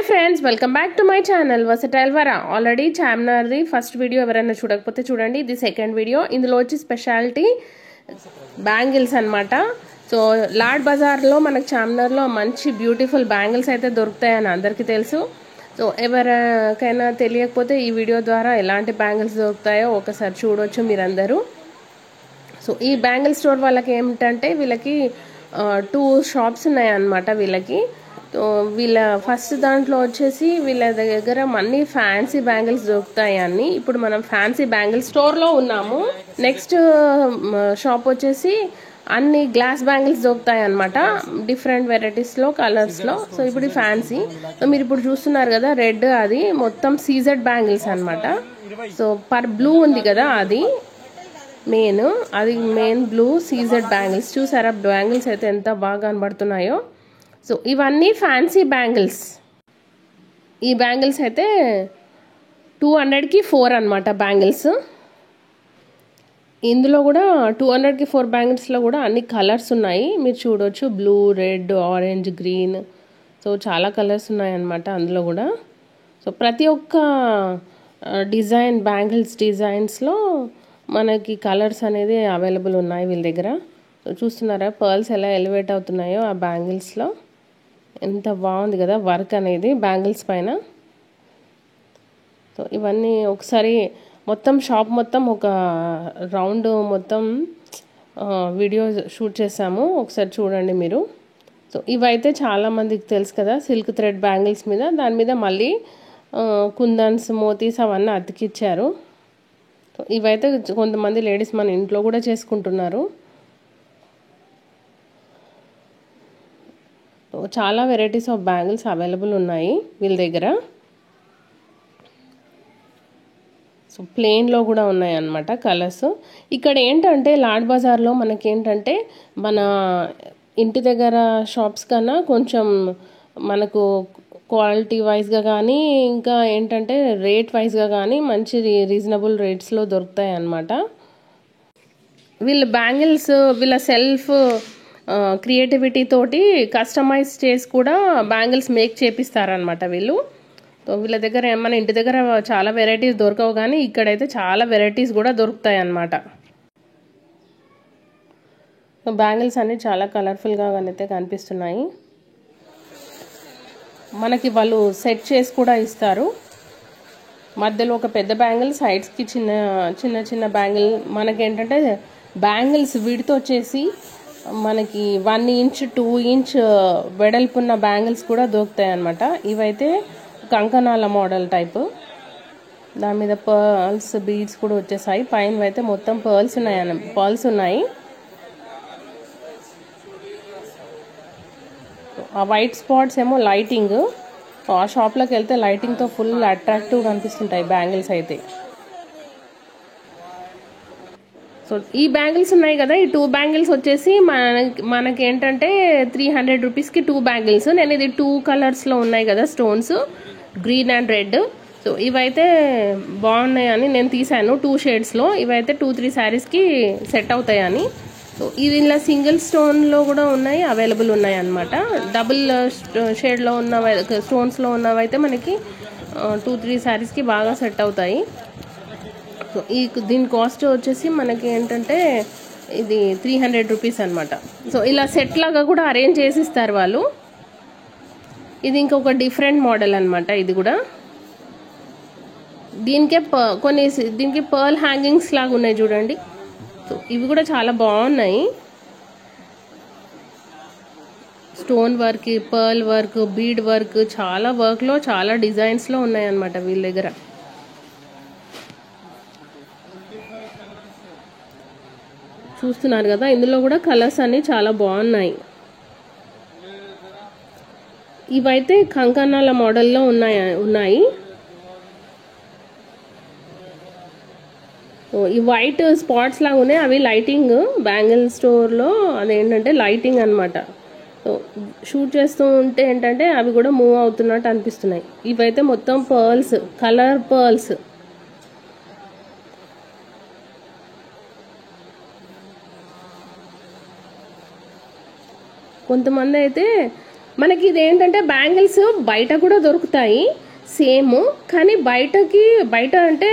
Friends welcome back to my channel versatile Vara. Already చామ్నార్ది first video ఎవరైనా చూడకపోతే చూడండి, ఇది సెకండ్ వీడియో. ఇందులో వచ్చి స్పెషాలిటీ బ్యాంగిల్స్ అనమాట. సో లాడ్ బజార్లో మనకు చామ్నార్లో మంచి బ్యూటిఫుల్ బ్యాంగిల్స్ అయితే దొరుకుతాయని అందరికీ తెలుసు. సో ఎవరికైనా తెలియకపోతే ఈ వీడియో ద్వారా ఎలాంటి బ్యాంగిల్స్ దొరుకుతాయో ఒకసారి చూడవచ్చు మీరందరూ. సో ఈ బ్యాంగిల్ స్టోర్ వాళ్ళకి ఏమిటంటే వీళ్ళకి 2 షాప్స్ ఉన్నాయన్నమాట వీళ్ళకి. వీళ్ళ ఫస్ట్ దాంట్లో వచ్చేసి వీళ్ళ దగ్గర అన్ని ఫ్యాన్సీ బ్యాంగిల్స్ దొరుకుతాయి అన్ని. ఇప్పుడు మనం ఫ్యాన్సీ బ్యాంగిల్ స్టోర్లో ఉన్నాము. నెక్స్ట్ షాప్ వచ్చేసి అన్ని గ్లాస్ బ్యాంగిల్స్ దొరుకుతాయి అనమాట, డిఫరెంట్ వెరైటీస్లో కలర్స్లో. సో ఇప్పుడు ఫ్యాన్సీ. సో మీరు ఇప్పుడు చూస్తున్నారు కదా రెడ్, అది మొత్తం సీజెడ్ బ్యాంగిల్స్ అనమాట. సో బ్లూ ఉంది కదా అది మెయిన్ బ్లూ సీజెడ్ బ్యాంగిల్స్. చూసారా బ్యాంగిల్స్ అయితే ఎంత బాగా కనబడుతున్నాయో. సో ఇవన్నీ ఫ్యాన్సీ బ్యాంగిల్స్. ఈ బ్యాంగిల్స్ అయితే 200కి 4 అనమాట బ్యాంగిల్స్. ఇందులో కూడా 200కి 4 బ్యాంగిల్స్లో కూడా అన్ని కలర్స్ ఉన్నాయి, మీరు చూడవచ్చు. Blue, red, orange, green. So చాలా కలర్స్ ఉన్నాయి అన్నమాట అందులో కూడా. సో ప్రతి ఒక్క డిజైన్ బ్యాంగిల్స్ డిజైన్స్లో మనకి కలర్స్ అనేది అవైలబుల్ ఉన్నాయి వీళ్ళ దగ్గర. సో చూస్తున్నారా పర్ల్స్ ఎలా ఎలివేట్ అవుతున్నాయో ఆ బ్యాంగిల్స్లో. ఎంత బాగుంది కదా వర్క్ అనేది బ్యాంగిల్స్ పైన. సో ఇవన్నీ ఒకసారి మొత్తం షాప్ మొత్తం ఒక రౌండ్ మొత్తం వీడియో షూట్ చేసాము, ఒకసారి చూడండి మీరు. సో ఇవైతే చాలామందికి తెలుసు కదా సిల్క్ థ్రెడ్ బ్యాంగిల్స్ మీద, దాని మీద మళ్ళీ కుందన్స్, మోతీస్ అవన్నీ అతికిచ్చారు. సో ఇవైతే కొంతమంది లేడీస్ మన ఇంట్లో కూడా చేసుకుంటున్నారు. చాలా వెరైటీస్ ఆఫ్ బ్యాంగిల్స్ అవైలబుల్ ఉన్నాయి వీళ్ళ దగ్గర. సో ప్లెయిన్లో కూడా ఉన్నాయి అన్నమాట కలర్స్. ఇక్కడ ఏంటంటే లాడ్ బజార్లో మనకేంటంటే మన ఇంటి దగ్గర షాప్స్ కన్నా కొంచెం మనకు క్వాలిటీ వైజ్గా కానీ ఇంకా ఏంటంటే రేట్ వైజ్గా కానీ మంచి రీజనబుల్ రేట్స్లో దొరుకుతాయి అన్నమాట. వీళ్ళ బ్యాంగిల్స్ వీళ్ళ సెల్ఫ్ క్రియేటివిటీ తోటి కస్టమైజ్ చేసి కూడా బ్యాంగిల్స్ మేక్ చేపిస్తారనమాట వీళ్ళు. సో వీళ్ళ దగ్గర మన ఇంటి దగ్గర చాలా వెరైటీస్ దొరకవు, కానీ ఇక్కడైతే చాలా వెరైటీస్ కూడా దొరుకుతాయి అన్నమాట. బ్యాంగిల్స్ అన్ని చాలా కలర్ఫుల్గా అయితే కనిపిస్తున్నాయి. మనకి వాళ్ళు సెట్ చేసి కూడా ఇస్తారు. మధ్యలో ఒక పెద్ద బ్యాంగిల్, సైడ్స్కి చిన్న చిన్న చిన్న బ్యాంగిల్. మనకేంటంటే బ్యాంగిల్స్ విడ్త్ వచ్చేసి మనకి 1 ఇంచ్ 2 ఇంచ్ వెడల్పున్న బ్యాంగిల్స్ కూడా దొరుకుతాయి అన్నమాట. ఇవైతే కంకణాల మోడల్ టైపు, దాని మీద పర్ల్స్ బీడ్స్ కూడా వచ్చేసాయి. పైన అయితే మొత్తం పర్ల్స్ ఉన్నాయి. ఆ వైట్ స్పాట్స్ ఏమో లైటింగ్. ఆ షాప్లోకి వెళ్తే లైటింగ్తో ఫుల్ అట్రాక్టివ్గా కనిపిస్తుంటాయి బ్యాంగిల్స్ అయితే. సో ఈ బ్యాంగిల్స్ ఉన్నాయి కదా, ఈ 2 బ్యాంగిల్స్ వచ్చేసి మనకేంటంటే 300 రూపీస్కి 2 బ్యాంగిల్స్. నేను ఇది 2 కలర్స్లో ఉన్నాయి కదా stones, green and red. So ఇవైతే బాగున్నాయని నేను తీసాను 2 షేడ్స్లో. ఇవైతే 2-3 శారీస్కి సెట్ అవుతాయని. సో ఇది ఇలా సింగిల్ స్టోన్లో కూడా ఉన్నాయి, అవైలబుల్ ఉన్నాయి అన్నమాట. డబుల్ షేడ్లో ఉన్న స్టోన్స్లో ఉన్నవైతే మనకి 2-3 శారీస్కి బాగా సెట్ అవుతాయి. సో దీని కాస్ట్ వచ్చేసి మనకి ఏంటంటే ఇది 300 రూపీస్ అనమాట. సో ఇలా సెట్ లాగా కూడా అరేంజ్ చేసి ఇస్తారు వాళ్ళు. ఇది ఇంకొక డిఫరెంట్ మోడల్ అనమాట. ఇది కూడా దీనికి పర్ల్ హ్యాంగింగ్స్ లాగా ఉన్నాయి చూడండి. సో ఇవి కూడా చాలా బాగున్నాయి. Stone work, pearl work, bead work, చాలా వర్క్లో చాలా డిజైన్స్లో ఉన్నాయి అన్నమాట వీళ్ళ దగ్గర. చూస్తున్నారు కదా ఇందులో కూడా కలర్స్ అన్ని చాలా బాగున్నాయి. ఇవైతే కంకణాల మోడల్లో ఉన్నాయి. ఈ వైట్ స్పాట్స్ లాగా ఉన్నాయి, అవి లైటింగ్. బ్యాంగిల్ స్టోర్లో అదేంటంటే లైటింగ్ అనమాట. సో షూట్ చేస్తూ ఉంటే ఏంటంటే అవి కూడా మూవ్ అవుతున్నట్టు అనిపిస్తున్నాయి. ఇవైతే మొత్తం పర్ల్స్, కలర్ పర్ల్స్. కొంతమంది అయితే మనకి ఇదేంటంటే బ్యాంగిల్స్ బయట కూడా దొరుకుతాయి సేమ్, కానీ బయట అంటే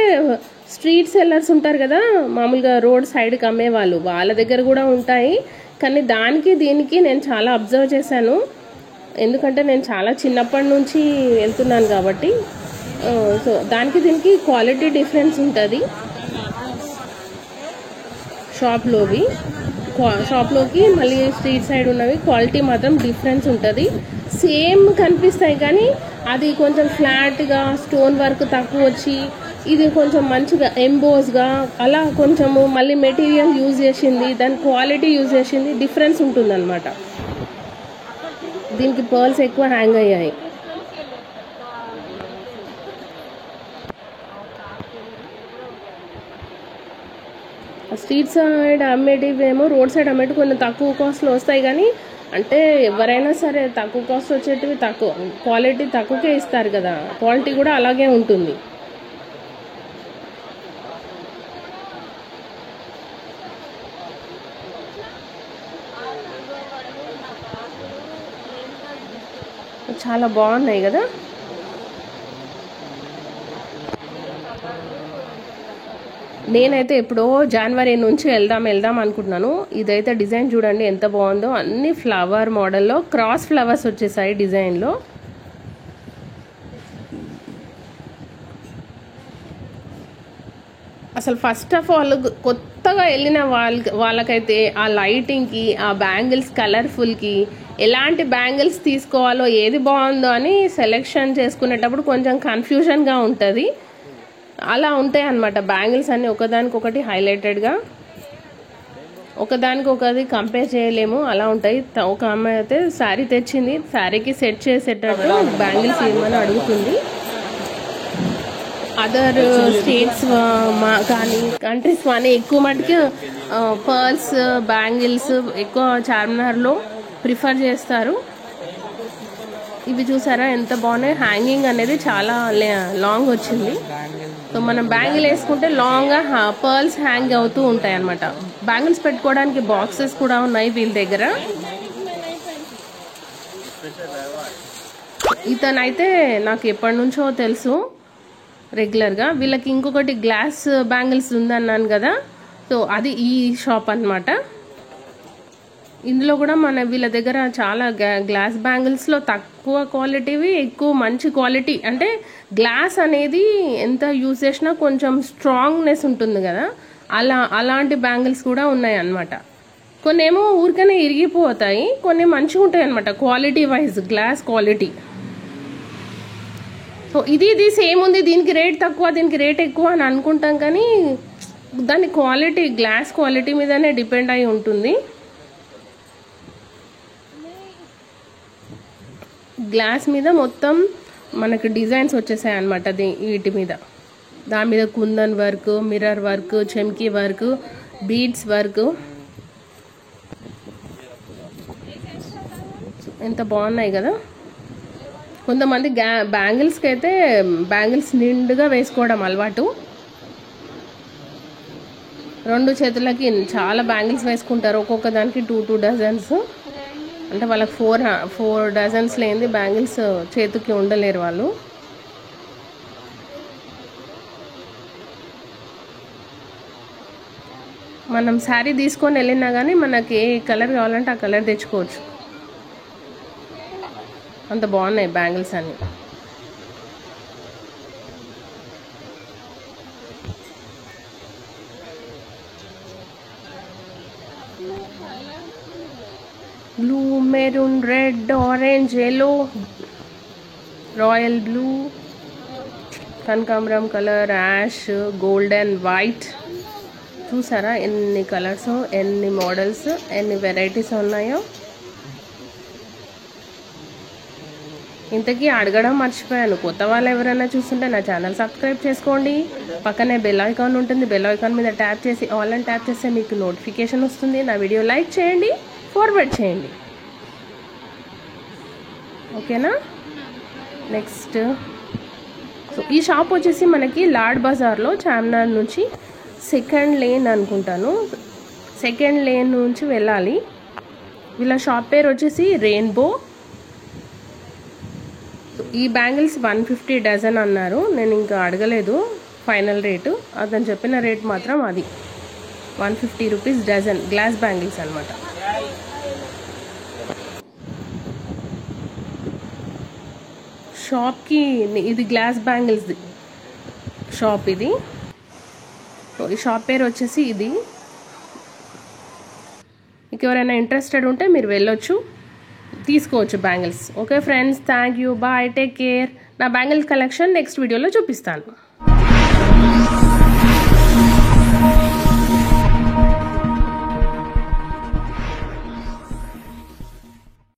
స్ట్రీట్ సెల్లర్స్ ఉంటారు కదా, మామూలుగా రోడ్ సైడ్కి అమ్మేవాళ్ళు, వాళ్ళ దగ్గర కూడా ఉంటాయి. కానీ దానికి దీనికి నేను చాలా అబ్జర్వ్ చేశాను, ఎందుకంటే నేను చాలా చిన్నప్పటి నుంచి వెళ్తున్నాను కాబట్టి. సో దానికి దీనికి క్వాలిటీ డిఫరెన్స్ ఉంటుంది. షాప్లోకి మళ్ళీ స్ట్రీట్ సైడ్ ఉన్నవి క్వాలిటీ మాత్రం డిఫరెన్స్ ఉంటుంది. సేమ్ కనిపిస్తాయి కానీ అది కొంచెం ఫ్లాట్గా స్టోన్ వర్క్ తక్కువ వచ్చి, ఇది కొంచెం మంచిగా ఎంబోస్గా అలా కొంచెము మళ్ళీ మెటీరియల్ యూజ్ చేసింది, దాని క్వాలిటీ యూజ్ చేసింది, డిఫరెన్స్ ఉంటుంది అనమాట. దీనికి పర్ల్స్ ఎక్కువ హ్యాంగ్ అయ్యాయి. స్ట్రీట్ సైడ్ అమ్మేటివి ఏమో రోడ్ సైడ్ అమ్మేటివి కొంచెం తక్కువ కాస్ట్లో వస్తాయి, కానీ అంటే ఎవరైనా సరే తక్కువ కాస్ట్ వచ్చేటివి తక్కువ క్వాలిటీ తక్కువకే ఇస్తారు కదా, క్వాలిటీ కూడా అలాగే ఉంటుంది. చాలా బాగున్నాయి కదా. నేనైతే ఎప్పుడో జనవరి నుంచి వెళ్దాం అనుకుంటున్నాను. ఇదైతే డిజైన్ చూడండి ఎంత బాగుందో, అన్ని ఫ్లవర్ మోడల్లో క్రాస్ ఫ్లవర్స్ వచ్చేసాయి డిజైన్లో. అసలు ఫస్ట్ ఆఫ్ ఆల్ కొత్తగా వెళ్ళిన వాళ్ళకైతే ఆ లైటింగ్కి, ఆ బ్యాంగిల్స్ కలర్ఫుల్కి ఎలాంటి బ్యాంగిల్స్ తీసుకోవాలో, ఏది బాగుందో అని సెలెక్షన్ చేసుకునేటప్పుడు కొంచెం కన్ఫ్యూజన్గా ఉంటుంది. అలా ఉంటాయి అన్నమాట బ్యాంగిల్స్ అన్నీ, ఒకదానికొకటి హైలైటెడ్గా, ఒకదానికొకటి కంపేర్ చేయలేము, అలా ఉంటాయి. ఒక అమ్మాయి అయితే శారీ తెచ్చింది, శారీకి సెట్ చేసేటట్టు బ్యాంగిల్స్ ఏమని అడుగుతుంది. అదర్ స్టేట్స్ కానీ కంట్రీస్ కానీ ఎక్కువ మటుకు పర్ల్స్ బ్యాంగిల్స్ ఎక్కువ చార్మినార్లో ప్రిఫర్ చేస్తారు. ఇవి చూసారా ఎంత బాగున్నాయి, హ్యాంగింగ్ అనేది చాలా లాంగ్ వచ్చింది. సో మనం బ్యాంగిల్ వేసుకుంటే లాంగ్గా పర్ల్స్ హ్యాంగ్ అవుతూ ఉంటాయి అన్నమాట. బ్యాంగిల్స్ పెట్టుకోవడానికి బాక్సెస్ కూడా ఉన్నాయి వీళ్ళ దగ్గర. ఇతనైతే నాకు ఎప్పటి నుంచో తెలుసు రెగ్యులర్గా. వీళ్ళకి ఇంకొకటి గ్లాస్ బ్యాంగిల్స్ ఉందన్నాను కదా, సో అది ఈ షాప్ అన్నమాట. ఇందులో కూడా వీళ్ళ దగ్గర చాలా గ్లాస్ బ్యాంగిల్స్లో తక్కువ క్వాలిటీవి, ఎక్కువ మంచి క్వాలిటీ. అంటే గ్లాస్ అనేది ఎంత యూజ్ చేసినా కొంచెం స్ట్రాంగ్నెస్ ఉంటుంది కదా, అలాంటి బ్యాంగిల్స్ కూడా ఉన్నాయి అన్నమాట. కొన్ని ఏమో ఊరికనే ఇరిగిపోతాయి, కొన్ని మంచిగా ఉంటాయి అన్నమాట quality wise, glass quality. So ఇది సేమ్ ఉంది, దీనికి రేట్ తక్కువ దీనికి రేట్ ఎక్కువ అని అనుకుంటాం, కానీ దాని క్వాలిటీ గ్లాస్ క్వాలిటీ మీదనే డిపెండ్ అయి ఉంటుంది. గ్లాస్ మీద మొత్తం మనకు డిజైన్స్ వచ్చేసాయి అన్నమాట వీటి మీద. దాని మీద కుందన్ వర్క్, మిర్రర్ వర్క్, చెమ్కీ వర్క్, బీడ్స్ వర్క్, ఎంత బాగున్నాయి కదా. కొంతమంది బ్యాంగిల్స్కి అయితే బ్యాంగిల్స్ నిండుగా వేసుకోవడం అలవాటు, 2 చేతులకి చాలా బ్యాంగిల్స్ వేసుకుంటారు, ఒక్కొక్క దానికి 2 డజన్స్. అంటే వాళ్ళకి 4 డజన్స్ లేనిది బ్యాంగిల్స్ చేతికి ఉండలేరు వాళ్ళు. మనం శారీ తీసుకొని వెళ్ళినా కానీ మనకి ఏ కలర్ కావాలంటే ఆ కలర్ తెచ్చుకోవచ్చు, అంత బాగున్నాయి బ్యాంగిల్స్ అన్ని. Blue, maroon, red, orange, yellow, royal blue, కనకాంబరం కలర్, యాష్, గోల్డెన్, వైట్. చూసారా ఎన్ని కలర్స్, ఎన్ని మోడల్స్, ఎన్ని వెరైటీస్ ఉన్నాయో. ఇంతకీ అడగడం మర్చిపోయాను, కొత్త వాళ్ళు ఎవరైనా చూస్తుంటే నా ఛానల్ సబ్స్క్రైబ్ చేసుకోండి. పక్కనే బెల్ ఐకాన్ ఉంటుంది, బెల్ ఐకాన్ మీద ట్యాప్ చేసి ఆల్ అని ట్యాప్ చేస్తే మీకు నోటిఫికేషన్ వస్తుంది. నా వీడియో లైక్ చేయండి, ఫార్వర్డ్ చేయండి, ఓకేనా. నెక్స్ట్ సో ఈ షాప్ వచ్చేసి మనకి లాడ్ బజార్లో చార్మినార్ నుంచి 2nd లేన్ అనుకుంటాను, 2nd లేన్ నుంచి వెళ్ళాలి. వీళ్ళ షాప్ పేరు వచ్చేసి రెయిన్బో ఈ బ్యాంగిల్స్ 150 డజన్ అన్నారు. నేను ఇంకా అడగలేదు ఫైనల్ రేటు. అతను చెప్పిన రేట్ మాత్రం అది 150 రూపీస్ డజన్. గ్లాస్ బ్యాంగిల్స్ అనమాట. షాప్కి ఇది గ్లాస్ బ్యాంగిల్స్ షాప్ ఇది. ఈ షాప్ పేరు వచ్చేసి ఇది. మీకు ఎవరైనా ఇంట్రెస్టెడ్ ఉంటే మీరు వెళ్ళొచ్చు, తీసుకోవచ్చు bangles. Okay friends, thank you, bye, take care. నా బ్యాంగిల్స్ కలెక్షన్ నెక్స్ట్ వీడియోలో చూపిస్తాను.